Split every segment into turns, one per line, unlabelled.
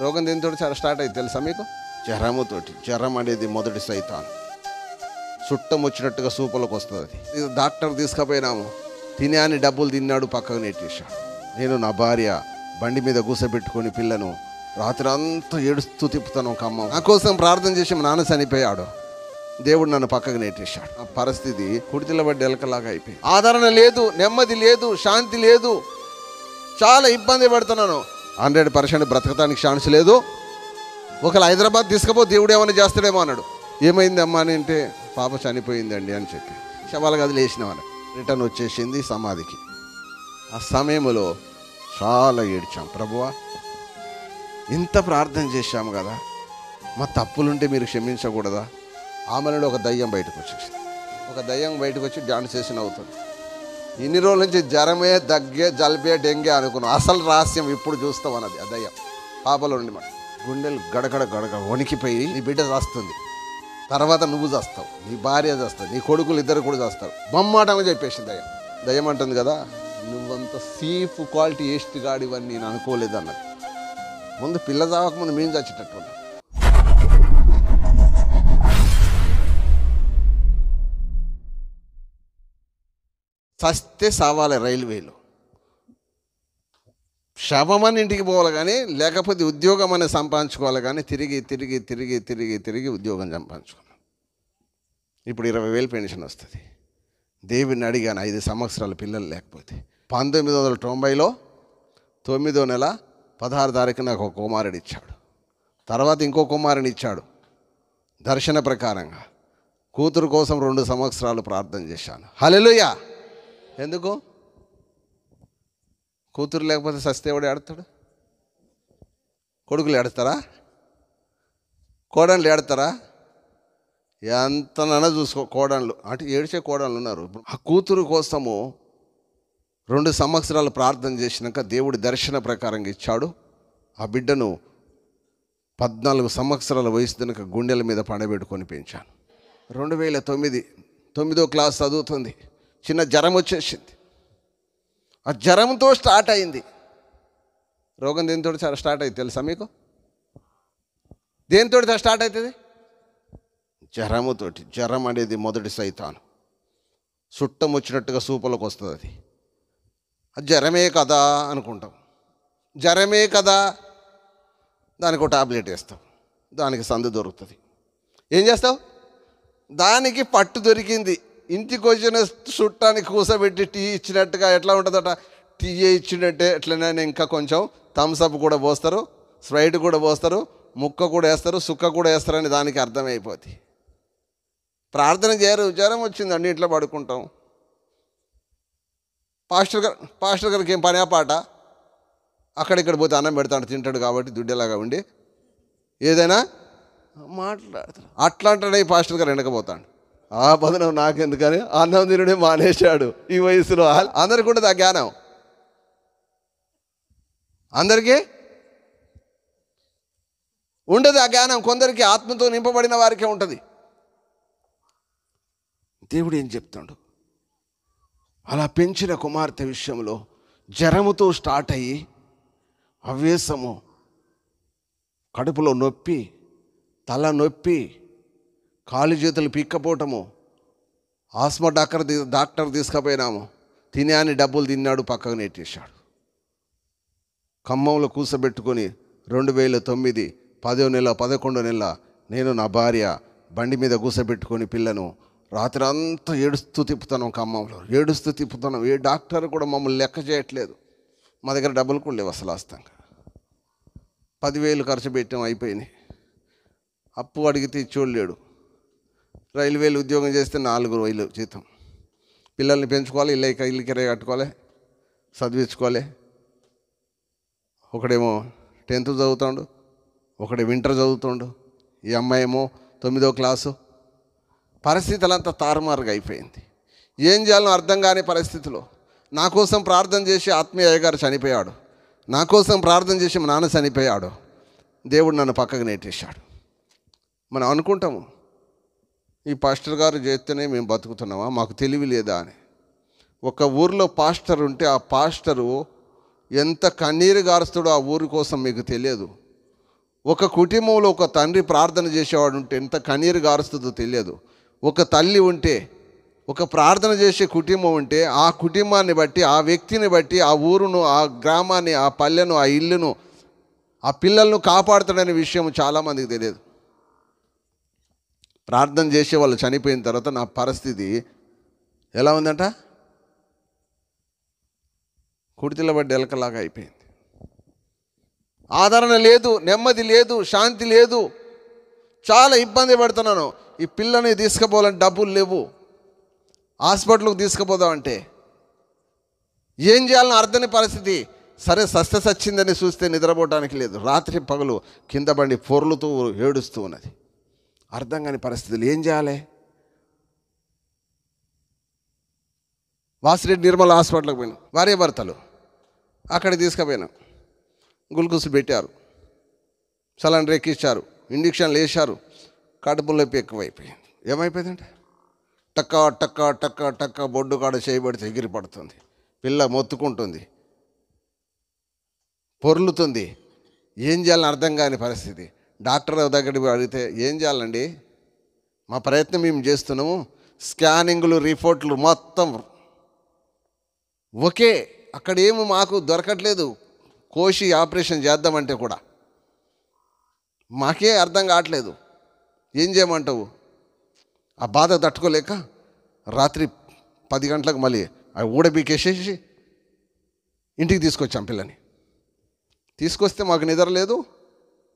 రోగం దీంతో చాలా స్టార్ట్ అయింది తెలుసా మీకు? జ్వరముతోటి. జ్వరం అనేది మొదటి సైతాన్. చుట్టం వచ్చినట్టుగా సూపర్లోకి వస్తుంది అది. డాక్టర్ తీసుకుపోయినాము, తినే అని డబ్బులు తిన్నాడు, పక్కకు నెట్టేశాడు. నేను నా భార్య బండి మీద కూసబెట్టుకొని పిల్లను రాత్రి అంతా ఏడుస్తూ తిప్పుతాను. ఒక అమ్మ నా కోసం ప్రార్థన చేసి మా నాన్న చనిపోయాడు, దేవుడు నన్ను పక్కకు నెట్టేశాడు. ఆ పరిస్థితి కుడితిలబడ్డ ఎలకలాగా అయిపోయింది. ఆదరణ లేదు, నెమ్మది లేదు, శాంతి లేదు, చాలా ఇబ్బంది పడుతున్నాను. 100% బ్రతకటానికి ఛాన్స్ లేదు. ఒకవేళ హైదరాబాద్ తీసుకుపో, దేవుడు ఏమైనా చేస్తాడేమో అన్నాడు. ఏమైంది అమ్మా అని అంటే, పాప చనిపోయిందండి అని చెప్పి శవాల గదిలో వేసినామని రిటర్న్ వచ్చేసింది సమాధికి. ఆ సమయంలో చాలా ఏడ్చాం. ప్రభువా, ఇంత ప్రార్థన చేశాము కదా, మా తప్పులుంటే మీరు క్షమించకూడదా? ఆమెలో ఒక దయ్యం బయటకు వచ్చేసింది. ఒక దయ్యం బయటకు వచ్చి డాన్స్ చేసి నవ్వుతుంది. ఇన్ని రోజుల నుంచి జ్వరమే, దగ్గే, జలుబే, డెంగే అనుకున్నాం. అసలు రహస్యం ఇప్పుడు చూస్తాం అన్నది ఆ దయ్యం. పాపలో ఉండి మాట గుండెలు గడగడ గడగడ వణికిపోయి, నీ బిడ్డ చేస్తుంది, తర్వాత నువ్వు చేస్తావు, నీ భార్య చేస్తావు, నీ కొడుకులు ఇద్దరు కూడా చేస్తారు బొమ్మాటంగా చెప్పేసింది దయ్యం. దయ్యం అంటుంది కదా, నువ్వంత సీఫ్ క్వాలిటీ ఏస్ట్ గాడివని నేను అనుకోలేదు అన్నది. ముందు పిల్ల చావకముందు మేము చచ్చేటట్టు ఉన్నాం. చస్తే సావాలి రైల్వేలో, శవమని ఇంటికి పోవాలి కానీ, లేకపోతే ఉద్యోగం అని సంపాదించుకోవాలి కానీ, తిరిగి తిరిగి తిరిగి తిరిగి తిరిగి ఉద్యోగం సంపాదించుకున్నాం. ఇప్పుడు 20,000 పెన్షన్ వస్తుంది. దేవుడిని అడిగాను 5 సంవత్సరాల పిల్లలు లేకపోతే. 1990లో 9వ నెల 16వ తారీఖు నాకు ఒక కుమారుడు ఇచ్చాడు. తర్వాత ఇంకో కుమారుని ఇచ్చాడు. దర్శన ప్రకారంగా కూతురు కోసం 2 సంవత్సరాలు ప్రార్థన చేశాను. హల్లెలూయా. ఎందుకు? కూతురు లేకపోతే సస్తే ఎవడు ఏడతాడు? కొడుకులు ఏడతారా? కోడన్లు ఏడతారా? ఎంతనైనా చూసుకో. కోడన్లు అంటే ఏడిచే కోడన్లు ఉన్నారు. ఆ కూతురు కోసము 2 సంవత్సరాలు ప్రార్థన చేసినాక దేవుడి దర్శన ప్రకారంగా ఇచ్చాడు. ఆ బిడ్డను 14 సంవత్సరాల వయసు కనుక గుండెల మీద పండబెట్టుకొని పెంచాను. 2009 9వ క్లాస్ చదువుతుంది. చిన్న జ్వరం వచ్చేసింది. ఆ జ్వరంతో స్టార్ట్ అయింది. రోగం దేనితో చాలా స్టార్ట్ అయింది తెలుసా మీకు? దేనితో స్టార్ట్ అవుతుంది? జ్వరముతోటి. జ్వరం అనేది మొదటి సైతాను. చుట్టం వచ్చినట్టుగా సూపర్లోకి వస్తుంది అది. అది జ్వరమే కదా అనుకుంటాం. జ్వరమే కదా, దానికి ఒక టాబ్లెట్ వేస్తావు, దానికి సందు దొరుకుతుంది. ఏం చేస్తావు? దానికి పట్టు దొరికింది. ఇంటికి వచ్చిన చుట్టానికి కూసబెట్టి టీ ఇచ్చినట్టుగా ఎట్లా ఉంటుందట, టీ ఇచ్చినట్టే ఎట్లనే ఇంకా కొంచెం థమ్స్అప్ కూడా పోస్తారు, స్ప్రైట్ కూడా పోస్తారు, ముక్క కూడా వేస్తారు, సుక్క కూడా వేస్తారని దానికి అర్థమైపోతుంది. ప్రార్థన చేయరు. జ్వరం వచ్చిందండి ఇంట్లో పడుకుంటాం. పాస్టర్ గారికి ఏం పని పాట? అక్కడిక్కడ పోతే అన్నం పెడతాడు, తింటాడు కాబట్టి దుడ్డేలాగా ఉండి ఏదైనా మాట్లాడతాడు. అట్లా అంటాడు ఈ పాస్టర్ గారు వెనకపోతాడు. ఆ బదులు నాకెందుకని అన్నం తినడే మానేశాడు ఈ వయసులో. అందరికీ ఉంటుంది ఆ జ్ఞానం, అందరికీ ఉండదు ఆ జ్ఞానం. కొందరికి ఆత్మతో నింపబడిన వారికే ఉంటుంది. దేవుడు ఏం చెప్తాడు? అలా పెంచిన కుమార్తె విషయంలో జ్వరముతో స్టార్ట్ అయ్యి ఆవేశము, కడుపులో నొప్పి, తల నొప్పి, కాలు చేతులు పీక్కపోవటము, ఆస్మా డాక్టర్ తీసుకుపోయినాము, తినే అని డబ్బులు తిన్నాడు, పక్కకు నెట్టేశాడు. ఖమ్మంలో కూసబెట్టుకొని 2009 10వ నెల 11వ నెల నేను నా భార్య బండి మీద కూసబెట్టుకొని పిల్లను రాత్రి అంతా ఏడుస్తూ తిప్పుతాను. ఖమ్మంలో ఏడుస్తూ తిప్పుతాను. ఏ డాక్టర్ కూడా మమ్మల్ని లెక్క చేయట్లేదు. మా దగ్గర డబ్బులు కూడా లేవు అసలు. ఆస్తంగా 10,000 ఖర్చు పెట్టాం, అయిపోయినాయి. అప్పు అడిగితే ఇచ్చోళ్ళేడు. రైల్వేలు ఉద్యోగం చేస్తే 4,000 జీతం. పిల్లల్ని పెంచుకోవాలి, ఇల్లు కిరాయి కట్టుకోవాలి, చదివించుకోవాలి. ఒకడేమో 10th చదువుతాడు, ఒకడే ఇంటర్ చదువుతాడు, ఈ అమ్మాయి ఏమో 9వ క్లాసు. పరిస్థితులంతా తారుమారుగా అయిపోయింది. ఏం చేయాలో అర్థం కాని పరిస్థితిలో నా కోసం ప్రార్థన చేసి ఆత్మీయ అయ్యగారు చనిపోయాడు, నా కోసం ప్రార్థన చేసి మా నాన్న చనిపోయాడు, దేవుడు నన్ను పక్కకు నెట్టేశాడు. మనం అనుకుంటాము ఈ పాస్టర్ గారు చేస్తేనే మేము బతుకుతున్నామా, మాకు తెలివి లేదా అని. ఒక ఊరిలో పాస్టర్ ఉంటే ఆ పాస్టరు ఎంత కన్నీరు గారుస్తాడో ఆ ఊరి కోసం మీకు తెలియదు. ఒక కుటుంబంలో ఒక తండ్రి ప్రార్థన చేసేవాడు ఉంటే ఎంత కన్నీరు గారుస్తుందో తెలియదు. ఒక తల్లి ఉంటే, ఒక ప్రార్థన చేసే కుటుంబం ఉంటే, ఆ కుటుంబాన్ని బట్టి, ఆ వ్యక్తిని బట్టి, ఆ ఊరును, ఆ గ్రామాన్ని, ఆ పల్లెను, ఆ ఇల్లును, ఆ పిల్లలను కాపాడుతాడనే విషయం చాలామందికి తెలియదు. ప్రార్థన చేసే వాళ్ళు చనిపోయిన తర్వాత నా పరిస్థితి ఎలా ఉందంట, కుడితిలో పడ్డ ఎలకలాగా అయిపోయింది. ఆదరణ లేదు, నెమ్మది లేదు, శాంతి లేదు, చాలా ఇబ్బంది పడుతున్నాను. ఈ పిల్లని తీసుకుపోవాలంటే డబ్బులు లేవు, హాస్పిటల్కి తీసుకుపోదామంటే ఏం చేయాలని అర్థని పరిస్థితి. సరే సస్త సచ్చిందని చూస్తే నిద్రపోవడానికి లేదు, రాత్రి పగలు కింద బండి పొర్లుతూ ఏడుస్తూ ఉన్నది. అర్థం కాని పరిస్థితులు, ఏం చేయాలి? వాసిరెడ్డి నిర్మల హాస్పిటల్కి పోయినాం, భార్య భర్తలు. అక్కడికి తీసుకుపోయినాం, గ్లూకోజ్ పెట్టారు, సిలిండర్ ఎక్కించారు, ఇంజక్షన్లు వేశారు. కడుపు నొప్పి ఎక్కువైపోయింది. ఏమైపోయిందంటే టక్క టక్క టక్క టక్క బొడ్డు కాడ చేయబడితే ఎగిరి పడుతుంది, పిల్ల మొత్తుకుంటుంది, పొర్లుతుంది. ఏం చేయాలని అర్థం కాని పరిస్థితి. డాక్టర్ దగ్గరికి అడిగితే ఏం చేయాలండి, మా ప్రయత్నం మేము చేస్తున్నాము, స్కానింగ్లు రిపోర్ట్లు మొత్తం ఓకే, అక్కడ ఏమి మాకు దొరకట్లేదు, కోసి ఆపరేషన్ చేద్దామంటే కూడా మాకే అర్థం కావట్లేదు, ఏం చేయమంటావు? ఆ బాధ తట్టుకోలేక రాత్రి 10 గంటలకు మళ్ళీ అవి ఊడబీకేసేసి ఇంటికి తీసుకొచ్చాం పిల్లని. తీసుకొస్తే మాకు నిద్ర లేదు,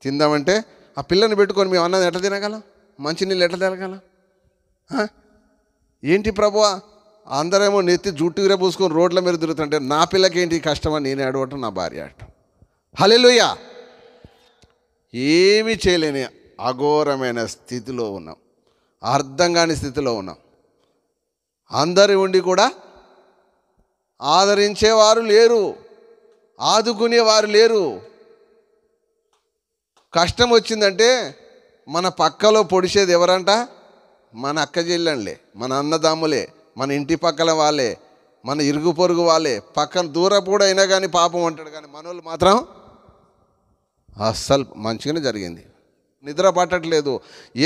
తిందామంటే ఆ పిల్లని పెట్టుకొని మేము అన్నది ఎట్లా తినగలం, మంచినీళ్ళు ఎట్లా తినగలం? ఏంటి ప్రభువా, అందరేమో నెత్తి జుట్టుగా పూసుకొని రోడ్ల మీద తిరుగుతుంటే నా పిల్లకి ఏంటి కష్టమని నేను అడగటం, నా భార్య అడటం. హల్లెలూయా. ఏమీ చేయలేని అఘోరమైన స్థితిలో ఉన్నాం, అర్థం కాని స్థితిలో ఉన్నాం. అందరి ఉండి కూడా ఆదరించేవారు లేరు, ఆదుకునేవారు లేరు. కష్టం వచ్చిందంటే మన పక్కలో పొడిచేది ఎవరంట? మన అక్క చెల్లెళ్ళే, మన అన్నదమ్ములే, మన ఇంటి పక్కల వాళ్ళే, మన ఇరుగు పొరుగు వాళ్ళే. పక్కన దూరపు కూడా అయినా కానీ పాపం అంటాడు, కానీ మనోళ్ళు మాత్రం అస్సలు మంచిగానే జరిగింది. నిద్ర పట్టట్లేదు,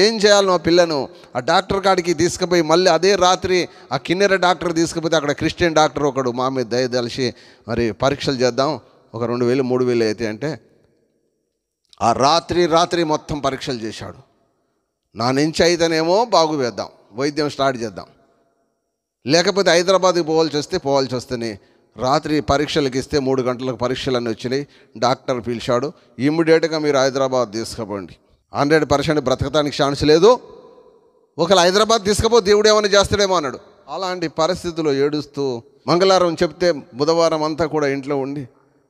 ఏం చేయాలి? నా పిల్లను ఆ డాక్టర్ కాడికి తీసుకుపోయి మళ్ళీ అదే రాత్రి ఆ కిన్నెర డాక్టర్ తీసుకుపోతే అక్కడ క్రిస్టియన్ డాక్టర్ ఒకడు మా మీద దయదలిచి మరి పరీక్షలు చేద్దాం, ఒక 2000 3000 అయితే అంటే ఆ రాత్రి మొత్తం పరీక్షలు చేశాడు. నా నుంచి అయితేనేమో బాగు వేద్దాం, వైద్యం స్టార్ట్ చేద్దాం, లేకపోతే హైదరాబాద్కి పోవాల్సి వస్తేనే రాత్రి పరీక్షలకు ఇస్తే 3 గంటలకు పరీక్షలన్నీ వచ్చినాయి. డాక్టర్ పిలిచాడు, ఇమ్మీడియట్గా మీరు హైదరాబాద్ తీసుకుపోండి, 100% బ్రతకటానికి ఛాన్స్ లేదు, ఒకవేళ హైదరాబాద్ తీసుకుపో దేవుడు ఏమైనా చేస్తాడేమో అన్నాడు. అలాంటి పరిస్థితుల్లో ఏడుస్తూ మంగళవారం చెప్తే బుధవారం అంతా కూడా ఇంట్లో ఉండి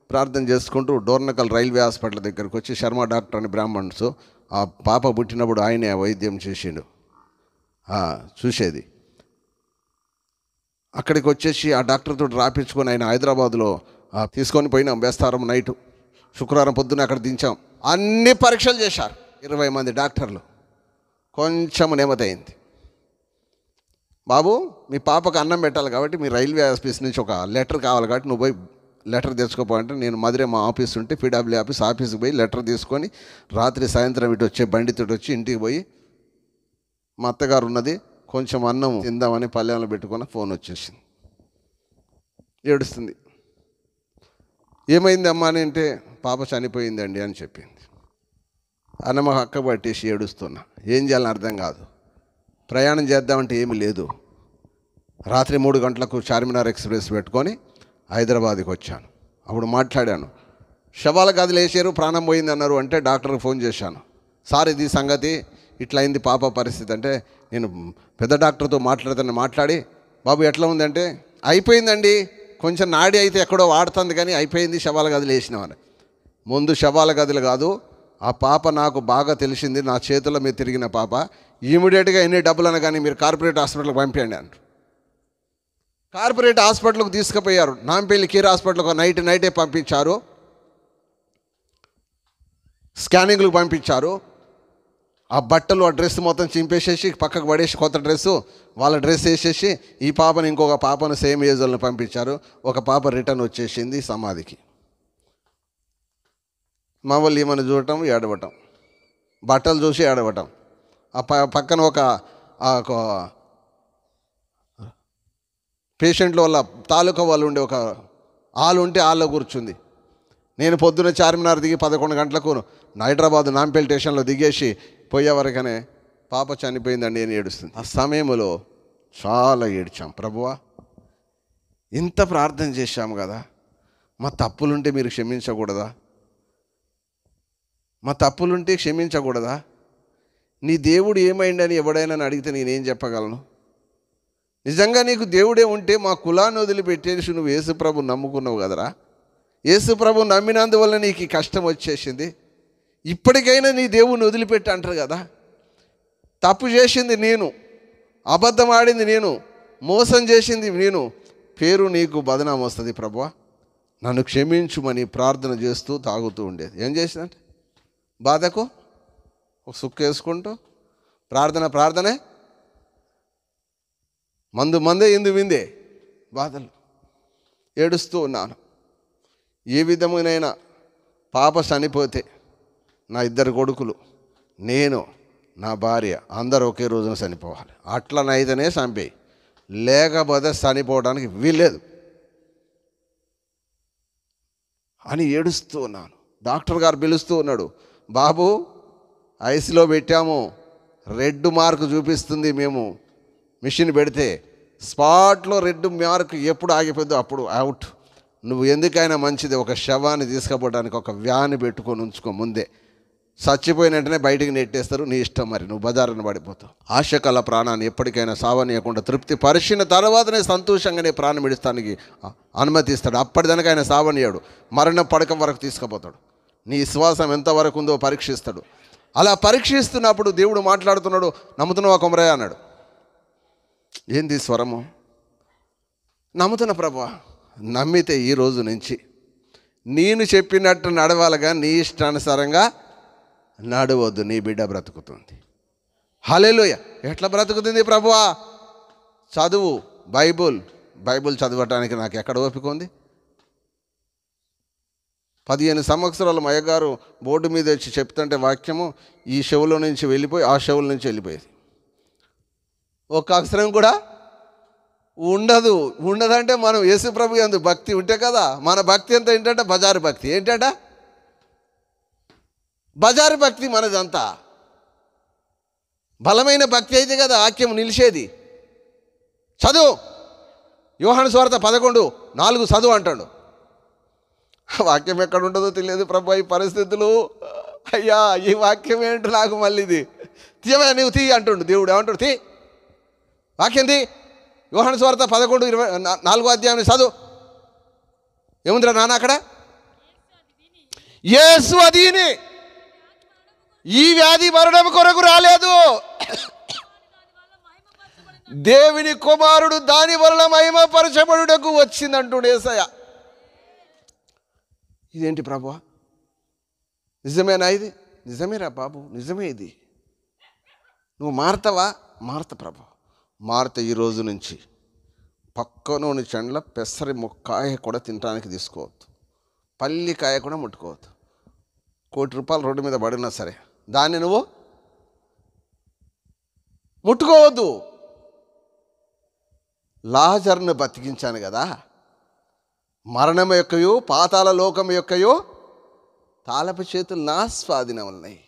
ప్రార్థన చేసుకుంటూ డోర్నకల్ రైల్వే హాస్పిటల్ దగ్గరికి వచ్చి శర్మ డాక్టర్ అని బ్రాహ్మణ్స్, ఆ పాప పుట్టినప్పుడు ఆయనే వైద్యం చేసిండు చూసేది. అక్కడికి వచ్చేసి ఆ డాక్టర్తో రాపించుకొని ఆయన హైదరాబాద్లో తీసుకొని పోయినాం. బేస్తారం నైటు, శుక్రవారం పొద్దున్న అక్కడ దించాం. అన్ని పరీక్షలు చేశారు 20 మంది డాక్టర్లు. కొంచెం నెమ్మది అయింది. బాబు మీ పాపకు అన్నం పెట్టాలి కాబట్టి మీ రైల్వే ఆఫీస్ నుంచి ఒక లెటర్ కావాలి కాబట్టి నువ్వు పోయి లెటర్ తెచ్చుకోపోంటే, నేను మధురే మా ఆఫీస్ ఉంటే పీడబ్ల్యూ ఆఫీస్కి పోయి లెటర్ తీసుకొని రాత్రి సాయంత్రం ఇటు వచ్చే బండితో వచ్చి ఇంటికి పోయి మా అత్తగారు ఉన్నది, కొంచెం అన్నం తిందామని పల్లెంలో పెట్టుకున్న ఫోన్ వచ్చేసింది. ఏడుస్తుంది. ఏమైంది అమ్మా అని అంటే పాప చనిపోయిందండి అని చెప్పింది. అన్నమ్మ హక్క పట్టేసి ఏడుస్తున్నా. ఏం చేయాలని అర్థం కాదు. ప్రయాణం చేద్దామంటే ఏమీ లేదు. రాత్రి 3 గంటలకు చార్మినార్ ఎక్స్ప్రెస్ పెట్టుకొని హైదరాబాద్కి వచ్చాను. అప్పుడు మాట్లాడాను, శవాల గదిలో వేసారు, ప్రాణం పోయింది అన్నారు అంటే డాక్టర్కి ఫోన్ చేశాను, సార్ ఇది సంగతి ఇట్లా అయింది పాప పరిస్థితి అంటే, నేను పెద్ద డాక్టర్తో మాట్లాడి బాబు ఎట్లా ఉందంటే, అయిపోయిందండి, కొంచెం నాడి అయితే ఎక్కడో వాడుతుంది కానీ అయిపోయింది, శవాల గదిలో వేసినామని. ముందు శవాల గదులు కాదు, ఆ పాప నాకు బాగా తెలిసింది, నా చేతుల మీద తిరిగిన పాప, ఇమీడియట్గా ఎన్ని డబ్బులు అనగానే మీరు కార్పొరేట్ హాస్పిటల్కి పంపించండి అంటారు. కార్పొరేట్ హాస్పిటల్కి తీసుకుపోయారు. నాంపల్లి కీర్ హాస్పిటల్కి నైటే పంపించారు, స్కానింగ్లకు పంపించారు. ఆ బట్టలు ఆ డ్రెస్ మొత్తం చింపేసేసి పక్కకు పడేసి కొత్త డ్రెస్సు వాళ్ళ డ్రెస్ వేసేసి ఈ పాపను ఇంకొక పాపను సేమ్ ఏజ్ వాళ్ళని పంపించారు. ఒక పాప రిటర్న్ వచ్చేసింది సమాధికి. మా వాళ్ళు ఏమని చూడటం, ఏడవటం, బట్టలు చూసి ఏడవటం. ఆ పక్కన ఒక పేషెంట్ల వల్ల తాలూకా వాళ్ళు ఉండే ఒక హాల్ ఉంటే హాల్లో కూర్చుంది. నేను పొద్దున్న చార్మినార్ దిగి 11 గంటలకు హైదరాబాద్ నాంపల్లి స్టేషన్లో దిగేసి పోయేవరకనే పాప చనిపోయిందండి అని ఏడుస్తుంది. ఆ సమయంలో చాలా ఏడ్చాం. ప్రభువా, ఇంత ప్రార్థన చేశాము కదా, మా తప్పులుంటే మీరు క్షమించకూడదా? మా తప్పులుంటే క్షమించకూడదా? నీ దేవుడు ఏమైందని ఎవడైనా అడిగితే నేనేం చెప్పగలను? నిజంగా నీకు దేవుడే ఉంటే మా కులాన్ని వదిలిపెట్టేసి నువ్వు యేసుప్రభు నమ్ముకున్నావు కదరా. యేసుప్రభు నమ్మినందువల్ల నీకు కష్టం వచ్చేసింది. ఇప్పటికైనా నీ దేవుణ్ణి వదిలిపెట్టి అంటారు కదా. తప్పు చేసింది నేను, అబద్ధం ఆడింది నేను, మోసం చేసింది నేను, పేరు నీకు బదనాం వస్తుంది. ప్రభువా, నన్ను క్షమించుమని ప్రార్థన చేస్తూ తాగుతూ ఉండేది. ఏం చేసిందంటే బాధకు ఒక సుక్కు వేసుకుంటూ ప్రార్థనే, మందే ఇందు విందే, బాధలు ఏడుస్తూ ఉన్నాను. ఏ విధమునైనా పాప చనిపోతే నా 2 కొడుకులు, నేను, నా భార్య అందరూ ఒకే రోజున చనిపోవాలి. అట్లనైతేనే చంపేయి, లేకపోతే చనిపోవడానికి వీల్లేదు అని ఏడుస్తూ ఉన్నాను. డాక్టర్ గారు పిలుస్తూ ఉన్నాడు, బాబు ఐసీలో పెట్టాము, రెడ్ మార్క్ చూపిస్తుంది, మేము మిషన్ పెడితే స్పాట్లో రెడ్ మార్క్ ఎప్పుడు ఆగిపోద్దో అప్పుడు అవుట్. నువ్వు ఎందుకైనా మంచిది ఒక శవాన్ని తీసుకుపోవడానికి ఒక వ్యాన్ పెట్టుకొని ఉంచుకో, ముందే చచ్చిపోయిన వెంటనే బయటికి నెట్టేస్తారు, నీ ఇష్టం, మరి నువ్వు బజారుని పడిపోతావు. ఆశకల ప్రాణాన్ని ఎప్పటికైనా సావనీయకుండా తృప్తి పరిచిన తర్వాతనే సంతోషంగానే ప్రాణం విడిస్తానికి అనుమతిస్తాడు. అప్పటిదానికి ఆయన సావనీయాడు, మరణ పడకం వరకు తీసుకుపోతాడు. నీ విశ్వాసం ఎంతవరకు ఉందో పరీక్షిస్తాడు. అలా పరీక్షిస్తున్నప్పుడు దేవుడు మాట్లాడుతున్నాడు, నమ్ముతున్నావా కొమరయ్య అన్నాడు. ఏంది స్వరము? నమ్ముతున్నా ప్రభువా. నమ్మితే ఈ రోజు నుంచి నేను చెప్పినట్టు నడవాలిగా, నీ ఇష్టానుసారంగా నడవద్దు, నీ బిడ్డ బ్రతుకుతుంది. హల్లెలూయా. ఎట్లా బ్రతుకుతుంది ప్రభువా? చదువు, బైబుల్ చదవటానికి నాకు ఎక్కడ ఓపిక ఉంది? 15 సంవత్సరాలు మా అయ్యగారు బోర్డు మీద వచ్చి చెప్తుంటే వాక్యము ఈ చెవులో నుంచి వెళ్ళిపోయి ఆ చెవుల నుంచి వెళ్ళిపోయేది. ఒక్క అక్షరం కూడా ఉండదంటే మనం యేసుప్రభు యందు భక్తి ఉంటే కదా. మన భక్తి ఎంత ఏంటంటే బజారు భక్తి. ఏంటంట? బజారు భక్తి మనదంతా. బలమైన భక్తి అయితే కదా వాక్యం నిలిచేది. చదువు, యోహాను సువార్త 11:4 చదువు అంటాడు. వాక్యం ఎక్కడ ఉంటుందో తెలియదు ప్రభు. ఈ పరిస్థితులు, అయ్యా ఈ వాక్యం ఏంటో నాకు మళ్ళీ ఇది తీయవా, నువ్వు తీ అంటుండు దేవుడు. ఏమంటాడు? తీ వాక్యం తీ. యోహాను సువార్త 11:4 చదువు. ఏముందిరా నాన్న అక్కడ? యేసు అదీని ఈ వ్యాధి మరణం కొరకు రాలేదు, దేవుని కుమారుడు దాని వలన మహిమపరచబడుటకు వచ్చిందంటుండే యేసయ్య. ఇదేంటి ప్రభువా? నిజమేనా ఇది? నిజమేరా బాబు, నిజమే ఇది. నువ్వు మారతావా? మారత ప్రభు. మారితే ఈ రోజు నుంచి పక్కనోని చెండ్ల పెసరి ముక్కాయ కూడా తినడానికి తీసుకోవద్దు, పల్లికాయ కూడా ముట్టుకోవద్దు. ₹1 కోటి రోడ్డు మీద పడినా సరే దాన్ని నువ్వు ముట్టుకోవద్దు. లాజర్ను బతికించాను కదా, మరణం యొక్కయో పాతాళ లోకం యొక్కయో తాళపు చేతులు నా స్వాధీనం ఉన్నాయి.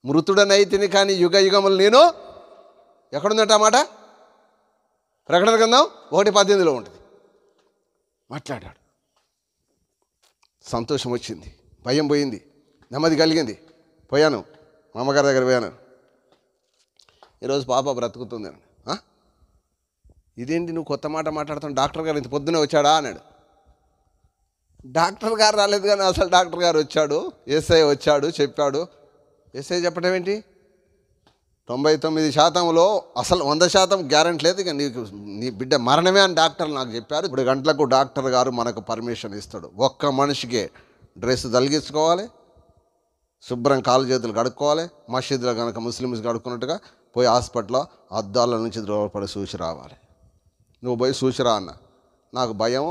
మృతుడనైతిని కానీ యుగ యుగములు నేను. ఎక్కడుందట మాట? ప్రకటన గ్రంథం 1:18 ఉంటుంది. మాట్లాడాడు. సంతోషం వచ్చింది, భయం పోయింది, నెమ్మది కలిగింది. పోయాను, మా అమ్మగారి దగ్గర పోయాను. ఈరోజు పాప బ్రతుకుతుంది. ఇదేంటి నువ్వు కొత్త మాట మాట్లాడుతున్నావు? డాక్టర్ గారు ఇంత పొద్దునే వచ్చాడా అన్నాడు. డాక్టర్ గారు రాలేదు కానీ అసలు డాక్టర్ గారు వచ్చాడు, ఎస్ఐ వచ్చాడు, చెప్పాడు. ఎస్ఐ చెప్పడం ఏంటి? 99% అసలు 100% గ్యారెంటీ లేదు, ఇక నీ బిడ్డ మరణమే అని డాక్టర్లు నాకు చెప్పారు. 3 గంటలకు డాక్టర్ గారు మనకు పర్మిషన్ ఇస్తాడు. ఒక్క మనిషికి డ్రెస్ తొలగించుకోవాలి, శుభ్రం కాలు చేతులు కడుక్కోవాలి. మసీదులో కనుక ముస్లిమ్స్ కడుక్కున్నట్టుగా పోయి హాస్పిటల్లో అద్దాల నుంచి ద్రోవపడి చూసి రావాలి. నువ్వు పోయి చూసిరా అన్న. నాకు భయం,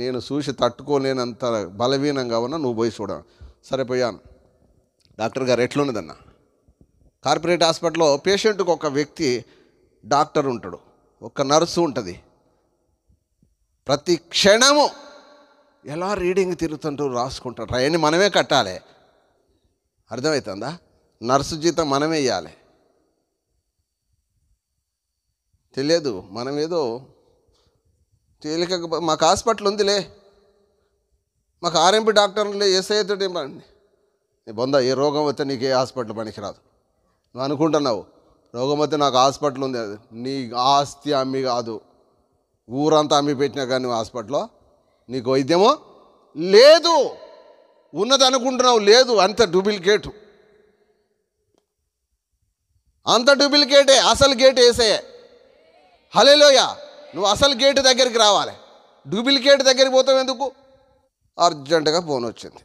నేను చూసి తట్టుకోలేనంత బలహీనంగా ఉన్నా, నువ్వు పోయి చూడ. సరే పోయాను. డాక్టర్ గారు ఎట్లున్నదన్న, కార్పొరేట్ హాస్పిటల్లో పేషెంట్కి ఒక వ్యక్తి డాక్టర్ ఉంటాడు, ఒక నర్సు ఉంటుంది. ప్రతి క్షణము ఎలా రీడింగ్ తిరుగుతుంటూ రాసుకుంటాడు. అవన్నీ మనమే కట్టాలి. అర్థమవుతుందా? నర్సు జీతం మనమే ఇవ్వాలి. తెలియదు, మనం ఏదో తేలిక మాకు హాస్పిటల్ ఉందిలే, మాకు ఆర్ఎంపీ డాక్టర్లే, ఎస్ఐతో నీ బొంద, ఏ రోగం వస్తే నీకు ఏ హాస్పిటల్ పనికిరాదు. నువ్వు అనుకుంటున్నావు రోగం వస్తే నాకు హాస్పిటల్ ఉంది, నీ ఆస్తి అమ్మి కాదు, ఊరంతా అమ్మి పెట్టినా కానీ నువ్వు హాస్పిటల్లో నీకు వైద్యమో లేదు. ఉన్నది అనుకుంటున్నావు, లేదు. అంత డూప్లికేటు, అంత డూప్లికేటే. అసలు గేట్ వేసేయే. హల్లెలూయా. నువ్వు అసలు గేటు దగ్గరికి రావాలి, డూప్లికేట్ దగ్గరికి పోతావు ఎందుకు? అర్జెంటుగా ఫోన్ వచ్చింది,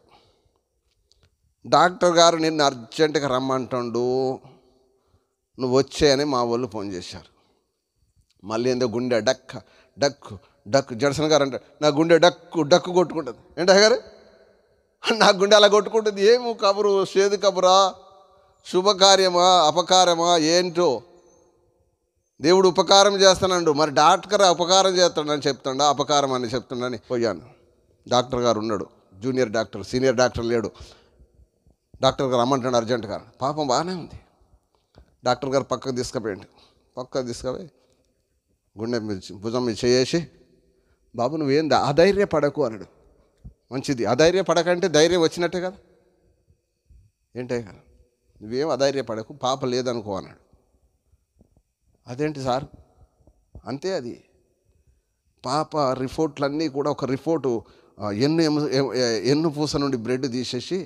డాక్టర్ గారు నిన్ను అర్జెంటుగా రమ్మంటుండు, నువ్వు వచ్చాయని మా వాళ్ళు ఫోన్ చేశారు. మళ్ళీ ఏందో గుండె డక్కు డక్కు డక్కు. జడ్సన్ గారు అంటే నా గుండె డక్కు డక్కు కొట్టుకుంటుంది. ఏంటా గారు, నా గుండె అలా కొట్టుకుంటుంది. ఏమో కబురు, చేదు కబురా, శుభకార్యమా అపకారమా ఏంటో? దేవుడు ఉపకారం చేస్తానండు, మరి డాక్టర్ ఉపకారం చేస్తాడని చెప్తాడా అపకారం అని చెప్తాడని పోయాను. డాక్టర్ గారు ఉన్నాడు, జూనియర్ డాక్టర్, సీనియర్ డాక్టర్ లేడు. డాక్టర్ గారు రమ్మంటాడు అర్జెంటుగా. పాపం బాగానే ఉంది. డాక్టర్ గారు పక్కకు తీసుకుపోయి గుండె భుజం మీద చేసి, బాబు నువ్వేం అధైర్యపడకు అన్నాడు. మంచిది, అధైర్యపడకంటే ధైర్యం వచ్చినట్టే కదా. ఏంటే కదా, నువ్వేం అధైర్యపడకు, పాప లేదనుకో అన్నాడు. అదేంటి సార్? అంతే, అది పాప రిపోర్ట్లన్నీ కూడా ఒక రిపోర్టు ఎన్ను పూస నుండి బ్రెడ్ తీసేసి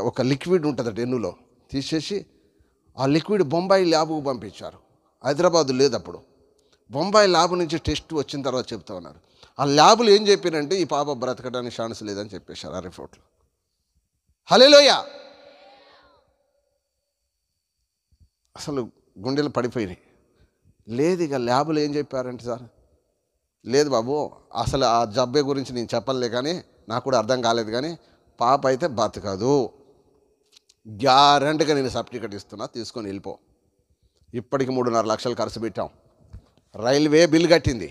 ఒక లిక్విడ్ ఉంటుందట ఎన్నులో తీసేసి, ఆ లిక్విడ్ బొంబాయి ల్యాబ్కు పంపించారు. హైదరాబాద్ లేదు అప్పుడు. బొంబాయి ల్యాబ్ నుంచి టెస్ట్ వచ్చిన తర్వాత చెప్తా ఉన్నారు. ఆ ల్యాబులు ఏం చెప్పారంటే ఈ పాప బ్రతకడానికి ఛాన్స్ లేదని చెప్పేశారు ఆ రిపోర్ట్లో. హల్లెలూయా. అసలు గుండెలు పడిపోయినాయి. లేదు, ఇక ల్యాబులు ఏం చెప్పారంటే సార్, లేదు బాబు, అసలు ఆ జబ్బే గురించి నేను చెప్పలే, కానీ నాకు కూడా అర్థం కాలేదు, కానీ పాప అయితే బతకదు, గ్యారంటీగా నేను సర్టిఫికెట్ ఇస్తున్నా, తీసుకొని వెళ్ళిపో. ఇప్పటికి 3.5 లక్షలు ఖర్చు పెట్టాం. రైల్వే బిల్ కట్టింది,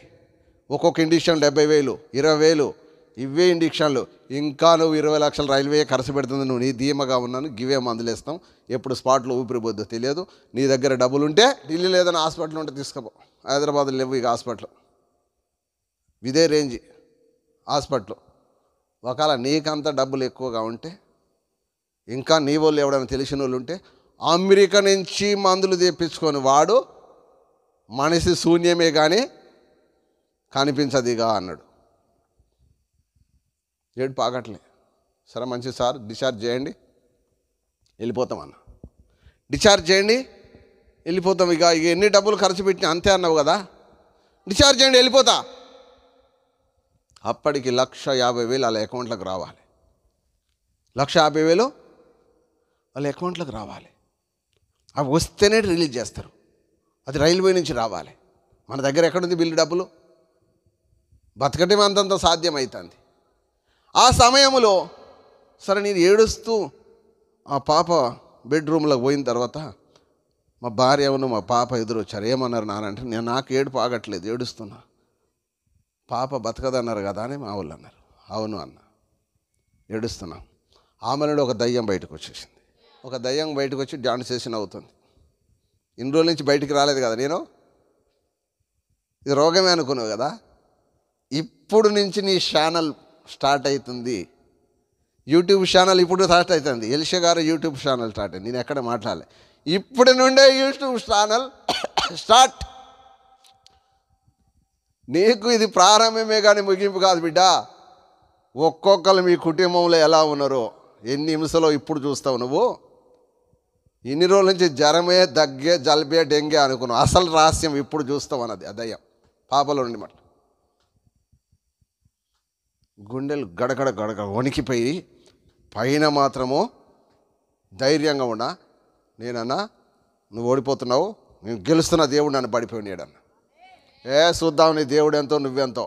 ఒక్కొక్క ఇండిక్షన్ 70,000, 20,000, ఇవే ఇండిక్షన్లు. ఇంకా నువ్వు 20 లక్షలు రైల్వే ఖర్చు పెడుతుంది, నువ్వు నీ ధీమగా ఉన్నాను, గివే మందులు ఇస్తాం, ఎప్పుడు స్పాట్లో ఊపిరిపోద్దో తెలియదు. నీ దగ్గర డబ్బులు ఉంటే, ఢిల్లీ లేదని హాస్పిటల్ ఉంటే తీసుకుపో. హైదరాబాద్ లేవు ఇక హాస్పిటల్, ఇదే రేంజ్ హాస్పిటల్. ఒకవేళ నీకంత డబ్బులు ఎక్కువగా ఉంటే, ఇంకా నీ వాళ్ళు ఎవడైనా తెలిసిన వాళ్ళు ఉంటే, అమెరికా నుంచి మందులు తెప్పించుకొని వాడు మనిషి శూన్యమే కానీ కనిపించదిగా అన్నాడు. ఏడు పాగట్లే. సరే మంచిది సార్, డిశ్చార్జ్ చేయండి, వెళ్ళిపోతాం అన్న. డిశ్చార్జ్ చేయండి, వెళ్ళిపోతాం. ఇక ఎన్ని డబ్బులు ఖర్చు పెట్టినా అంతే అన్నావు కదా, డిశ్చార్జ్ చేయండి, వెళ్ళిపోతా. అప్పటికి 1,50,000 వాళ్ళ అకౌంట్లోకి రావాలి. 1,50,000 వాళ్ళ అకౌంట్లోకి రావాలి. అవి వస్తేనే రిలీజ్ చేస్తారు. అది రైల్వే నుంచి రావాలి. మన దగ్గర ఎక్కడుంది బిల్లు, డబ్బులు? బతకటం అంతంత సాధ్యమవుతుంది. ఆ సమయంలో సరే నేను ఏడుస్తూ ఆ పాప బెడ్రూమ్లోకి పోయిన తర్వాత మా భార్య ఏమన్నా మా పాప ఎదురు వచ్చారు. ఏమన్నారు నానంటే, నాకు ఏడుపు ఆగట్లేదు, ఏడుస్తున్నా. పాప బతకదన్నారు కదా అని మా వాళ్ళు అన్నారు. అవును అన్న, ఏడుస్తున్నాం. ఆమె నుండి ఒక దయ్యం బయటకు వచ్చేసింది. ఒక దయ్యం బయటకు వచ్చి డాన్స్ చేసి నవ్వుతుంది. ఇన్ని రోజుల నుంచి బయటికి రాలేదు కదా నేను, ఇది రోగమే అనుకున్నావు కదా, ఇప్పుడు నుంచి నీ ఛానల్ స్టార్ట్ అవుతుంది, యూట్యూబ్ ఛానల్ ఇప్పుడు స్టార్ట్ అవుతుంది. ఎలిషా గారు యూట్యూబ్ ఛానల్ స్టార్ట్ అయింది, నేను ఎక్కడ మాట్లాడలే. ఇప్పటి నుండే యూట్యూబ్ ఛానల్ స్టార్ట్. నీకు ఇది ప్రారంభమే కానీ ముగింపు కాదు బిడ్డ. ఒక్కొక్కరు మీ కుటుంబంలో ఎలా ఉన్నారో, ఎన్ని హింసలో ఇప్పుడు చూస్తావు నువ్వు. ఇన్ని రోజుల నుంచి జ్వరమే, దగ్గే, జలుబే, డెంగే అనుకున్నావు. అసలు రహస్యం ఇప్పుడు చూస్తావు అన్నది ఆ దయ్యం పాపలో నుండి మాట. గుండెలు గడగడ గడగడ వణికిపోయి, పైన మాత్రము ధైర్యంగా ఉన్నా. నేనన్నా నువ్వు ఓడిపోతున్నావు, నేను గెలుస్తున్నా, దేవుడు నన్ను పడిపోయినాడన్న. చూద్దాం నీ దేవుడు ఎంతో నువ్వెంతో,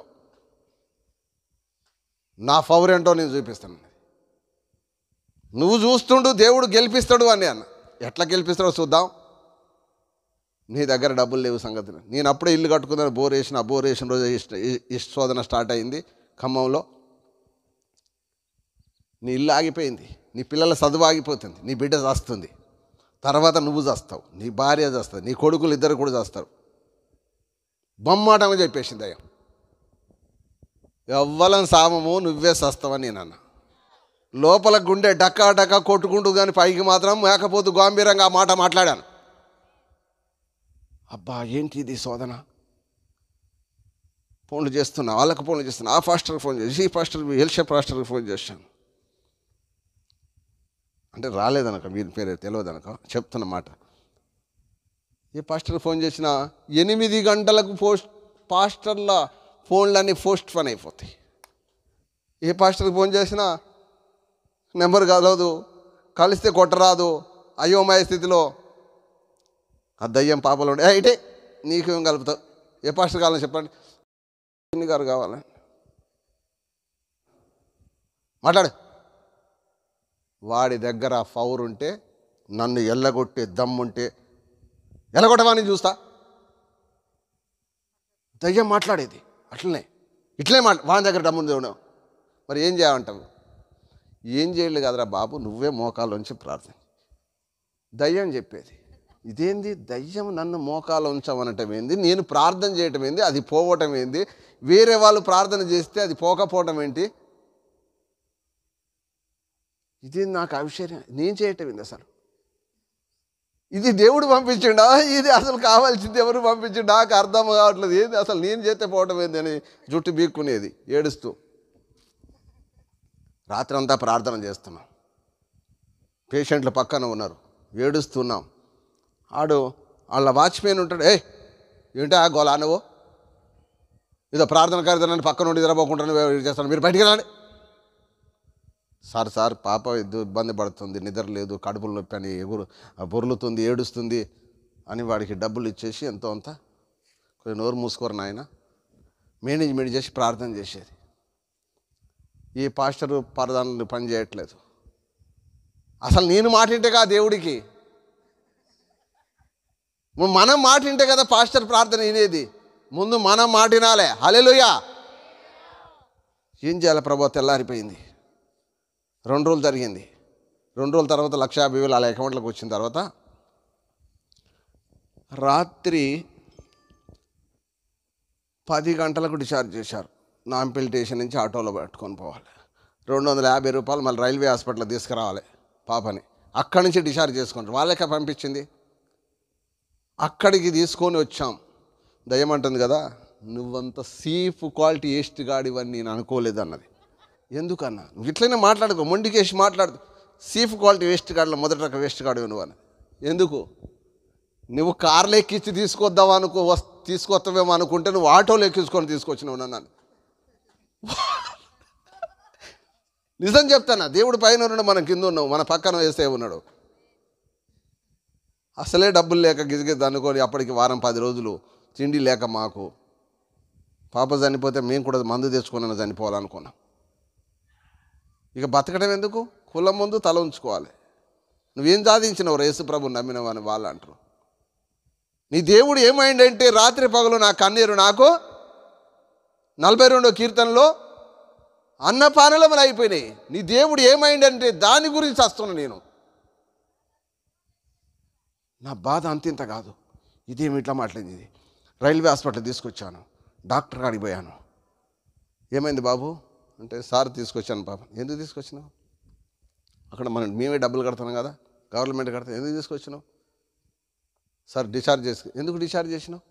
నా పవర్ ఏంటో నేను చూపిస్తాను. నువ్వు చూస్తుండు దేవుడు గెలిపిస్తాడు అని అన్న. ఎట్లా గెలిపిస్తాడో చూద్దాం. నీ దగ్గర డబ్బులు లేవు సంగతి. నేను అప్పుడే ఇల్లు కట్టుకున్నాను, బోర్ వేసిన రోజు శోధన స్టార్ట్ అయింది ఖమ్మంలో. నీ ఇల్లు ఆగిపోయింది, నీ పిల్లల చదువు ఆగిపోతుంది, నీ బిడ్డ చేస్తుంది, తర్వాత నువ్వు చేస్తావు, నీ భార్య చేస్తుంది, నీ కొడుకులు ఇద్దరు కూడా చేస్తారు. బొమ్మాటంగా చెప్పేసింది దయ్యం. ఎవ్వలం సామము, నువ్వే సస్తావని నేను అన్న. లోపల గుండె డక్కా డక్కా కొట్టుకుంటూ కానీ పైకి మాత్రం మేకపోతూ గంభీరంగా ఆ మాట మాట్లాడాను. అబ్బా ఏంటి ఇది శోధన. ఫోన్లు చేస్తున్నా, వాళ్ళకి ఫోన్లు చేస్తున్నా, ఆ పాస్టర్కి ఫోన్ చేసి, ఈ పాస్టర్ ఎల్షా పాస్టర్కి ఫోన్ చేశాను. అంటే రాలేదనక, మీరు పేరు తెలియదనక చెప్తున్న మాట. ఏ పాస్టర్కి ఫోన్ చేసినా 8 గంటలకు పాస్టర్ల ఫోన్లన్నీ పోస్ట్ పని అయిపోతాయి. ఏ పాస్టర్కి ఫోన్ చేసినా నెంబర్ కలవదు, కలిస్తే కొట్టరాదు, అయోమయ స్థితిలో. ఆ దయ్యం పాపలు ఉండే ఇటే నీకేం కలుపుతావు, ఏ పాస్టర్ కావాలని చెప్పండి, ఎన్ని గారు కావాలని మాట్లాడు. వాడి దగ్గర పవర్ ఉంటే, నన్ను ఎల్లగొట్టే దమ్ముంటే ఎల్లగొట్టవాని చూస్తా. దయ్యం మాట్లాడేది అట్లనే, ఇట్లే వాని దగ్గర దమ్ముంది. మరి ఏం చేయాలంటావు? ఏం చేయలేదు కదరా బాబు, నువ్వే మోకాల్లోంచి ప్రార్థన. దయ్యం చెప్పేది ఇదేంది, దయ్యం నన్ను మోకాలు ఉంచమనటం ఏంది, నేను ప్రార్థన చేయటం ఏంది, అది పోవటం ఏంది, వేరే వాళ్ళు ప్రార్థన చేస్తే అది పోకపోవటం ఏంటి, ఇది నాకు ఆశ్చర్యం. నేను చేయటం ఏంది అసలు? ఇది దేవుడు పంపించిండా, ఇది అసలు కావాల్సింది ఎవరు పంపించిండు, నాకు అర్థం కావట్లేదు. ఏంది అసలు నేను చేస్తే పోవటం ఏంది అని జుట్టు బీక్కునేది ఏడుస్తూ. రాత్రి అంతా ప్రార్థన చేస్తున్నాం, పేషెంట్లు పక్కన ఉన్నారు, ఏడుస్తున్నాం. వాళ్ళ వాచ్మెన్ ఉంటాడు, ఏంటి ఆ గోలా నువ్వు, ఏదో ప్రార్థన కార్యక్రమాన్ని పక్కన నుండి నిద్రపోకుంటాను చేస్తాను, మీరు బయటికి రండి. సార్ పాప ఇబ్బంది పడుతుంది, నిద్ర లేదు, కడుపులు నొప్పి అని బొర్లుతుంది, ఏడుస్తుంది అని వాడికి డబ్బులు ఇచ్చేసి ఎంతో అంత కొంచెం నోరు మూసుకోరు నాయన మేనేజ్మెంట్ చేసి ప్రార్థన చేసేది. ఈ పాస్టరు పరదాన్ని పని చేయట్లేదు. అసలు నేను మాటింటేగా దేవుడికి, మనం మాటింటే కదా పాస్టర్ ప్రార్థన వినేది. ముందు మనం మాటినాలే. హల్లెలూయా. ఏం చేయాలి ప్రభు? తెల్లారిపోయింది. 2 రోజులు జరిగింది. 2 రోజుల తర్వాత 1,50,000 అలా అకౌంట్లోకి వచ్చిన తర్వాత రాత్రి 10 గంటలకు డిశ్చార్జ్ చేశారు. నాంపల్లి స్టేషన్ నుంచి ఆటోలో పెట్టుకొని పోవాలి, 250 రూపాయలు మళ్ళీ రైల్వే హాస్పిటల్ తీసుకురావాలి పాపని. అక్కడి నుంచి డిశ్చార్జ్ చేసుకుంటారు, వాళ్ళకే పంపించింది. అక్కడికి తీసుకొని వచ్చాం. దయ్యం అంటుంది కదా, నువ్వంత సీఫ్ క్వాలిటీ వేస్ట్ గాడివని నేను అనుకోలేదు అన్నది. ఎందుకన్నా? నువ్వు ఇట్లనే మాట్లాడుకో, మొండికేసి మాట్లాడు. సీఫ్ క్వాలిటీ వేస్ట్ గాడిలో మొదటి రకం వేస్ట్ గాడివి నువ్వు అని. ఎందుకు? నువ్వు కార్లు ఎక్కించి తీసుకొస్తావేమో అనుకుంటే నువ్వు ఆటోలు ఎక్కించుకొని తీసుకొచ్చినావు నన్ను. నిజం చెప్తానా, దేవుడు పైన ఉన్నాడు, మనం కింద ఉన్నావు, మన పక్కన వేసే ఉన్నాడు. అసలే డబ్బులు లేక గిజగిజ అనుకోని అప్పటికి వారం 10 రోజులు తిండి లేక మాకు పాప చనిపోతే మేము కూడా మందు తెచ్చుకుని చనిపోవాలనుకున్నాం. ఇక బతకడం ఎందుకు? కులం ముందు తల ఉంచుకోవాలి. నువ్వేం సాధించినవు యేసు ప్రభుని నమ్మినవు అని వాళ్ళు అంటారు. నీ దేవుడు ఏమైందంటే రాత్రి పగలు నా కన్నీరు నాకు 42వ కీర్తనలో అన్నపానలములు అయిపోయినాయి. నీ దేవుడు ఏమైందంటే దాని గురించి వస్తున్నా నేను. నా బాధ అంతింత కాదు. ఇదేమి ఇట్లా మాట్లాడింది. రైల్వే హాస్పిటల్ తీసుకొచ్చాను, డాక్టర్ కాడికి పోయాను. ఏమైంది బాబు అంటే, సార్ తీసుకొచ్చాను. పాప ఎందుకు తీసుకొచ్చినావు? అక్కడ మేమే డబ్బులు కడుతున్నాం కదా, గవర్నమెంట్ కడతాం, ఎందుకు తీసుకొచ్చినావు? సార్ డిశ్చార్జ్ ఎందుకు డిశ్చార్జ్ చేసినావు?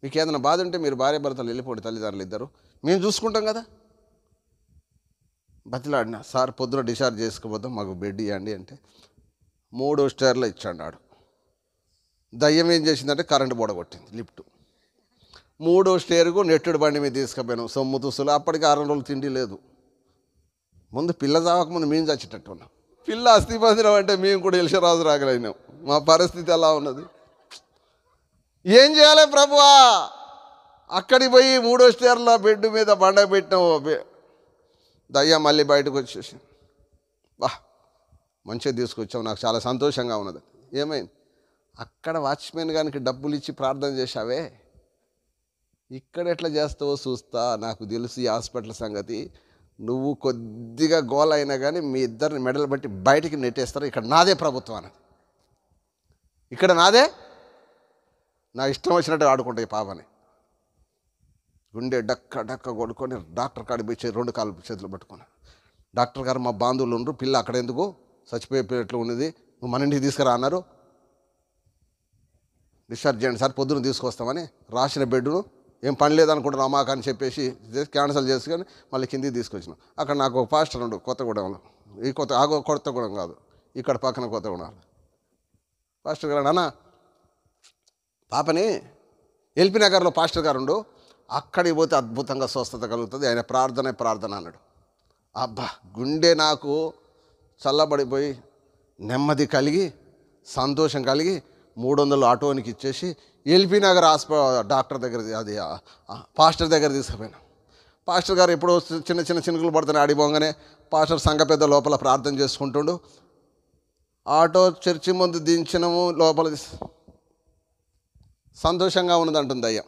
మీకు ఏదైనా బాధ ఉంటే మీరు భార్య భర్తలు వెళ్ళిపోండి, తల్లిదండ్రులు ఇద్దరు, మేము చూసుకుంటాం కదా. బతిలాడినా, సార్ పొద్దున డిశ్చార్జ్ చేసుకోబోతాం, మాకు బెడ్ ఇవ్వండి అంటే 3వ స్టేర్లో ఇచ్చాడు ఆడు. దయ్యం ఏం చేసిందంటే కరెంటు బోడగొట్టింది. లిఫ్ట్ 3వ స్టేరుకు నెట్టుడు బండి మీద తీసుకుపోయాను. సొమ్ము తుసులు. అప్పటికి 6 రోజులు తిండి లేదు. ముందు పిల్ల చావకముందు మేము చచ్చేటట్టు ఉన్నాం. పిల్ల అస్థిపంజరం అంటే మేము కూడా ఎలిషరాజు రాగలైనాం. మా పరిస్థితి ఎలా ఉన్నది? ఏం చేయాలి ప్రభువా? అక్కడికి పోయి 3వ స్టేర్లో బెడ్ మీద బండ పెట్టినావు. దయ్యం మళ్ళీ బయటకు వచ్చేసి, బా మంచిగా తీసుకొచ్చావు, నాకు చాలా సంతోషంగా ఉన్నది. ఏమైంది? అక్కడ వాచ్మెన్ గారికి డబ్బులు ఇచ్చి ప్రార్థన చేశావే, ఇక్కడ ఎట్లా చేస్తావో చూస్తా, నాకు తెలుసు ఈ హాస్పిటల్ సంగతి. నువ్వు కొద్దిగా గోల అయినా కానీ మీ ఇద్దరిని మెడలు బట్టి బయటికి నెట్టేస్తారు. ఇక్కడ నాదే ప్రభుత్వం అన్నది. ఇక్కడ నాదే, నా ఇష్టం వచ్చినట్టు ఆడుకుంటా ఈ పాపని. గుండె డక్క డక్క కొడుకొని డాక్టర్ కాడికి పోయి 2 కాళ్ళు చేతులు పట్టుకున్నా. డాక్టర్ గారు మా బాంధువులు ఉండరు, పిల్ల అక్కడ ఎందుకు చచ్చిపోయేట్లు ఉన్నది, నువ్వు మన ఇంటికి తీసుకురా అన్నారు. డిశ్చార్జ్ చేయండి సార్, పొద్దున్న తీసుకొస్తామని రాసిన బెడ్ను ఏం పని లేదనుకుంటున్నావు మాకు అని చెప్పేసి క్యాన్సిల్ చేసుకొని మళ్ళీ కిందికి తీసుకొచ్చినాం. అక్కడ నాకు ఒక పాస్టర్ ఉండు కొత్తగూడెంలో, ఈ కొత్తగూడెం కాదు, ఇక్కడ పక్కన కొత్తగూడెం. పాస్టర్ గారు అన్న పాపని ఎల్పీ నగర్లో పాస్టర్ గారు ఉండు, అక్కడికి పోతే అద్భుతంగా స్వస్థత కలుగుతుంది, ఆయన ప్రార్థన అన్నాడు. అబ్బా, గుండె నాకు చల్లబడిపోయి నెమ్మది కలిగి సంతోషం కలిగి 300 ఆటోనికి ఇచ్చేసి ఎల్పీ నగర్ డాక్టర్ దగ్గర, అది పాస్టర్ దగ్గర తీసుకుపోయినా. పాస్టర్ గారు ఎప్పుడో చిన్న చినుకులు పడుతున్నాయి ఆడిపోగానే పాస్టర్ సంఘ పెద్ద లోపల ప్రార్థన చేసుకుంటుండు. ఆటో చర్చి ముందు దించినము, లోపల సంతోషంగా ఉన్నది అంటుంది దయ్యం.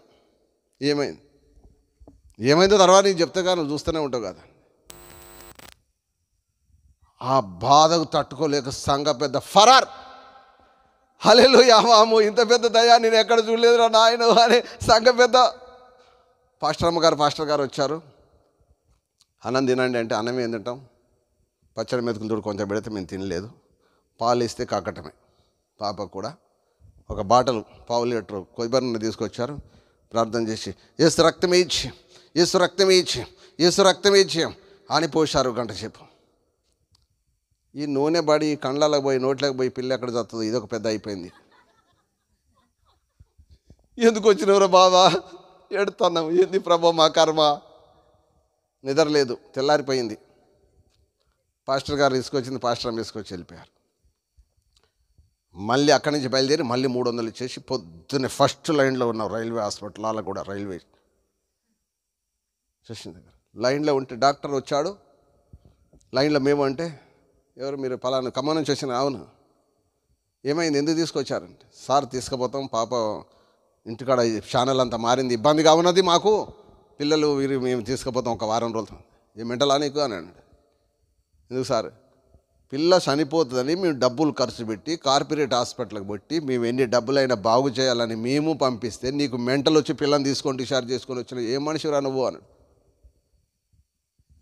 ఏమైందో తర్వాత నీకు చెప్తే కానీ నువ్వు చూస్తూనే ఉంటావు కదా. ఆ బాధకు తట్టుకోలేక సంఘ పెద్ద ఫరార్, హల్లెలూయా, వాము ఇంత పెద్ద దయ్యా నేను ఎక్కడ చూడలేదురా నాయన అని సంఘ పెద్ద పాస్టర్ గారు వచ్చారు. అన్నం తినండి అంటే అన్నం ఏం తింటాం, పచ్చడి మెతుకులు తోడు కొంచెం పెడితే మేము తినలేదు, పాలు ఇస్తే కాకటమే. పాపకు కూడా ఒక బాటలు 1/2 లీటర్ కొబ్బరి నూనె తీసుకొచ్చారు. ప్రార్థన చేసి యేసు రక్తమే ఇచ్చి, యేసు రక్తమే ఇచ్చి, యేసు రక్తమే ఇచ్చి అని పోశారు గంట సేపు. ఈ నూనె పడి కండ్లకు పోయి నోట్లోకి పోయి పిల్ల ఎక్కడ చస్తుంది, ఇదొక పెద్ద అయిపోయింది. ఎందుకు వచ్చినవరా బాబా, ఎడుతున్నాం, ఏంది ప్రభా మా కర్మ. నిద్రలేదు, తెల్లారిపోయింది. పాస్టర్ గారు తీసుకొచ్చింది, పాస్టర్ అమ్మ తీసుకొచ్చి వెళ్ళిపోయారు. మళ్ళీ అక్కడి నుంచి బయలుదేరి మళ్ళీ 300 ఇచ్చేసి పొద్దున్నే ఫస్ట్ లైన్లో ఉన్నాం రైల్వే హాస్పిటల్, అలా కూడా రైల్వే స్టేషన్ దగ్గర లైన్లో ఉంటే డాక్టర్ వచ్చాడు. లైన్లో మేము అంటే, ఎవరు మీరు పలానా ఖమ్మం నుంచి వచ్చిన? అవును. ఏమైంది, ఎందుకు తీసుకొచ్చారంటే, సార్ తీసుకుపోతాం, పాప ఇంటికాడ ఛానల్ అంతా మారింది, ఇబ్బందిగా ఉన్నది మాకు, పిల్లలు వీరు మేము తీసుకుపోతాం ఒక వారం రోజులు. ఏ మెంటలా నీకు అని అన్నాడు. ఎందుకు సార్? పిల్ల చనిపోతుందని మేము డబ్బులు ఖర్చు పెట్టి కార్పొరేట్ హాస్పిటల్కి పెట్టి మేము ఎన్ని డబ్బులైనా బాగు చేయాలని మేము పంపిస్తే నీకు మెంటల్ వచ్చి పిల్లని తీసుకొని డిశ్చార్జ్ చేసుకొని వచ్చిన ఏ మనిషిరా నువ్వు అన్నాడు.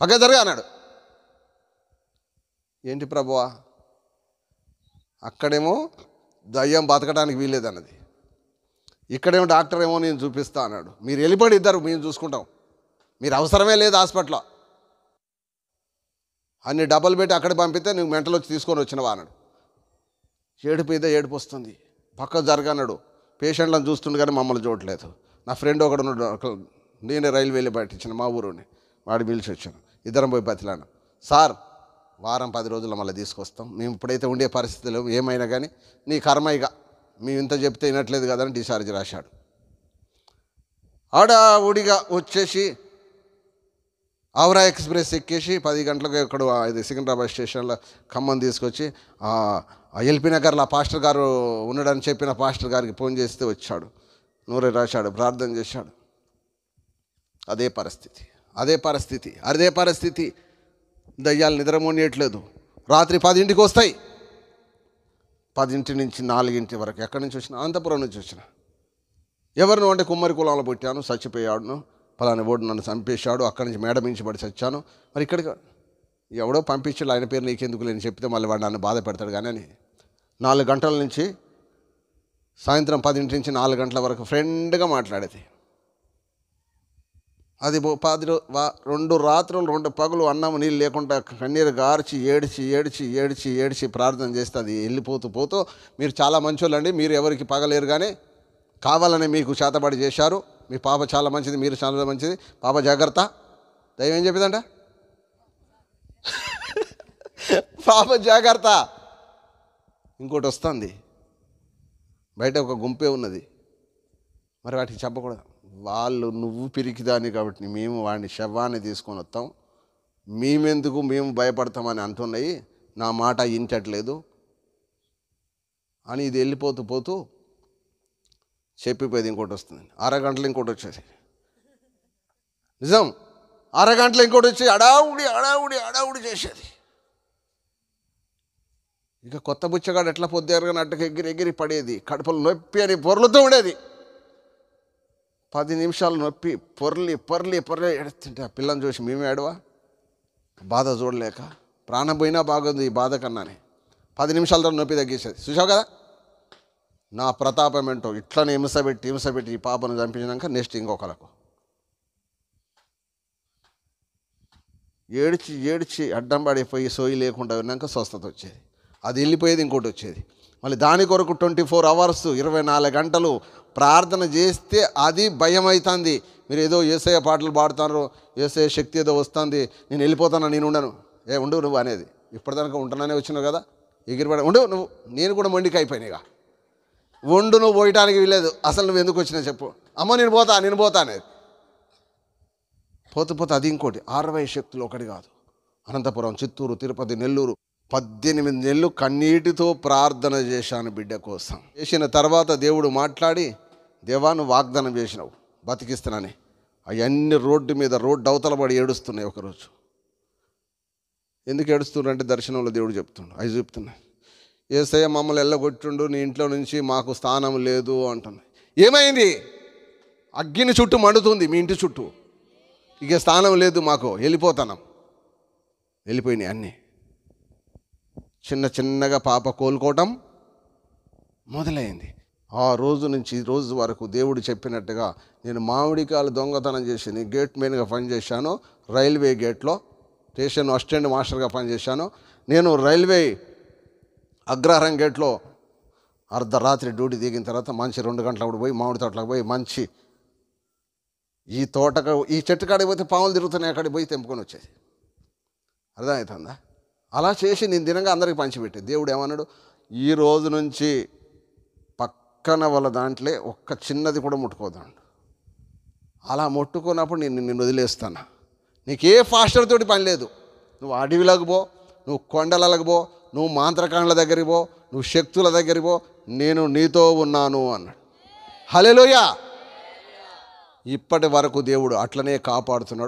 పక్క జరగా అన్నాడు. ఏంటి ప్రభువా? అక్కడేమో దయ్యం బతకడానికి వీల్లేదన్నది, ఇక్కడేమో డాక్టర్ ఏమో నేను చూపిస్తా అన్నాడు. మీరు వెళ్ళిపడి ఇద్దరు, మేము చూసుకుంటాం, మీరు అవసరమే లేదు హాస్పిటల్లో, అన్ని డబ్బులు పెట్టి అక్కడ పంపితే నువ్వు మెంటలు వచ్చి తీసుకొని వచ్చినవా అన్నాడు. ఏడుపు వస్తుంది. పక్క జరగన్నాడు. పేషెంట్లను చూస్తుండే కానీ మమ్మల్ని చూడలేదు. నా ఫ్రెండ్ ఒకడు ఉన్నాడు, నేనే రైల్వేలో పట్టించిన మా ఊరుని, వాడి పిలిచి వచ్చాను. ఇద్దరం పోయి బతిలాను. సార్ వారం 10 రోజుల్లో మళ్ళీ తీసుకొస్తాం, మేము ఇప్పుడైతే ఉండే పరిస్థితులు ఏమైనా కానీ నీ కర్మ, ఇక మేము ఇంత చెప్తే వినట్లేదు కదని డిశ్చార్జ్ రాశాడు. ఊడిగా వచ్చేసి ఔరా ఎక్స్ప్రెస్ ఎక్కేసి 10 గంటలకు ఇక్కడ ఇది సికింద్రాబాద్ స్టేషన్లో ఖమ్మం తీసుకొచ్చి ఎల్పీ నగర్లో పాస్టర్ గారు ఉన్నాడని చెప్పిన పాస్టర్ గారికి ఫోన్ చేస్తే వచ్చాడు, నూరే రాశాడు, ప్రార్థన చేశాడు. అదే పరిస్థితి. దయ్యాలు నిద్రమోనియట్లేదు. రాత్రి 10ంటికి వస్తాయి, 10 నుంచి 4 వరకు. ఎక్కడి నుంచి వచ్చిన? అనంతపురం నుంచి వచ్చిన. ఎవరిను అంటే కుమ్మరి కులంలో పుట్టాను, చచ్చిపోయాడును, పలాని ఓడు నన్ను చంపేశాడు, అక్కడి నుంచి మేడ మించి పడి చచ్చాను. మరి ఇక్కడికి ఎవడో పంపించాడు, ఆయన పేరు నీకెందుకు లేని చెప్తే మళ్ళీ వాడు నన్ను బాధ పెడతాడు కానీ అని 4 గంటల నుంచి సాయంత్రం 10 నుంచి 4 గంటల వరకు ఫ్రెండ్గా మాట్లాడేది. అది 2 రాత్రులు 2 పగలు అన్నం నీళ్ళు లేకుండా కన్నీరు గార్చి ఏడ్చి ప్రార్థన చేస్తే అది వెళ్ళిపోతూ మీరు చాలా మంచోళ్ళండి, మీరు ఎవరికి పగలేరు కానీ కావాలని మీకు చేతబడి చేశారు, మీ పాప చాలా మంచిది, మీరు చాలా మంచిది, పాప జాగ్రత్త. దైవం ఏం చెప్పిందంట? పాప జాగ్రత్త. ఇంకోటి వస్తుంది, బయట ఒక గుంపే ఉన్నది, మరి వాటికి చెప్పకూడదు. వాళ్ళు నువ్వు పిరికిదాని కాబట్టి మేము వాడిని శవాన్ని తీసుకొని వస్తాం, మేము భయపడతామని అంటున్నాయి, నా మాట ఇంటట్లేదు అని ఇది వెళ్ళిపోతూ పోతూ చెప్పిపోయేది ఇంకోటి వస్తుంది, అరగంటలో ఇంకోటి వచ్చేది. నిజం, అరగంటలో ఇంకోటి వచ్చి అడావుడి చేసేది. ఇక కొత్త బుచ్చగాడు ఎట్లా పొద్దుగారు అట్టకు ఎగిరి పడేది, కడుపులు నొప్పి అని పొర్లుతూ ఉండేది. 10 నిమిషాలు నొప్పి పొర్లి ఏడుస్తుంటే ఆ పిల్లని చూసి మేమే ఏడవా, బాధ చూడలేక ప్రాణం పోయినా బాగుంది ఈ బాధ కన్నానే. 10 నిమిషాలతో నొప్పి తగ్గించేది. చూసావు కదా నా ప్రతాపం ఏంటో. ఇట్లనే హింసపెట్టి ఈ పాపను చంపించినాక నెక్స్ట్ ఇంకొకలకు ఏడ్చి అడ్డం పడిపోయి సోయి లేకుండా ఉన్నాక స్వస్థత వచ్చేది. అది వెళ్ళిపోయేది, ఇంకోటి వచ్చేది. మళ్ళీ దాని కొరకు 24 అవర్స్ 24 గంటలు ప్రార్థన చేస్తే అది భయం అవుతుంది. మీరు ఏదో యేసయ్య పాటలు పాడుతున్నారు, యేసయ్య శక్తి ఏదో వస్తుంది, నేను వెళ్ళిపోతాను, నేను ఉండను. ఉండు నువ్వు అనేది. ఇప్పటిదాకా ఉంటున్నానే వచ్చినావు కదా, ఎగిరిపడ ఉండు నువ్వు. నేను కూడా మొండికి అయిపోయినాయిగా. ఉండు, నువ్వు పోయటానికి వీలేదు. అసలు నువ్వు ఎందుకు వచ్చినా చెప్పు. అమ్మ నేను పోతా అనేది. పోతే అది ఇంకోటి. 60 శక్తులు ఒకటి కాదు. అనంతపురం, చిత్తూరు, తిరుపతి, నెల్లూరు 18 నెలలు కన్నీటితో ప్రార్థన చేశాను బిడ్డ కోసం. చేసిన తర్వాత దేవుడు మాట్లాడి, దేవా నువ్వు వాగ్దానం చేసినావు బతికిస్తానని. అవన్నీ రోడ్డు అవతల పడి ఏడుస్తున్నాయి. ఒకరోజు ఎందుకు ఏడుస్తున్నారంటే దర్శనంలో దేవుడు చెప్తున్నాయి. యేసయ్య మమ్మల్ని ఎల్లగొట్టుండు, నీ ఇంట్లో నుంచి మాకు స్థానం లేదు అంటున్నాయి. ఏమైంది? అగ్గిని చుట్టూ మండుతుంది మీ ఇంటి చుట్టూ, ఇక స్థానం లేదు మాకు, వెళ్ళిపోయినాయి అన్నీ. చిన్నగా పాప కోలుకోవటం మొదలైంది. ఆ రోజు నుంచి ఈ రోజు వరకు దేవుడు చెప్పినట్టుగా నేను మామిడికాయలు దొంగతనం చేసి నేను గేట్ మెయిన్గా పనిచేశాను. రైల్వే గేట్లో స్టేషన్ అసిస్టెంట్ మాస్టర్గా పనిచేశాను. నేను రైల్వే అగ్రహారం గేట్లో అర్ధరాత్రి డ్యూటీ దిగిన తర్వాత మంచి 2 గంటలకు పోయి మామిడి తోటలకు పోయి మంచి ఈ చెట్టు కాడికి పోతే పాములు తిరుగుతున్నాయి, అక్కడికి పోయి తెంపుకొని వచ్చేది. అర్థమవుతుందా? అలా చేసి నేను దినంగా అందరికి పంచిపెట్టే. దేవుడు ఏమన్నాడు, ఈ రోజు నుంచి పక్కన వాళ్ళ దాంట్లో ఒక్క చిన్నది కూడా ముట్టుకోదాడు. అలా ముట్టుకున్నప్పుడు నిన్ను వదిలేస్తాను. నీకే ఫాస్టర్ తోటి పని లేదు. నువ్వు అడవిలోకి పో, నువ్వు కొండలకు పో, నువ్వు మాంత్రకాండల దగ్గరికి పో, నువ్వు శక్తుల దగ్గరికి పో, నేను నీతో ఉన్నాను అన్నాడు. హల్లెలూయా. ఇప్పటి వరకు దేవుడు అట్లనే కాపాడుతున్నాడు.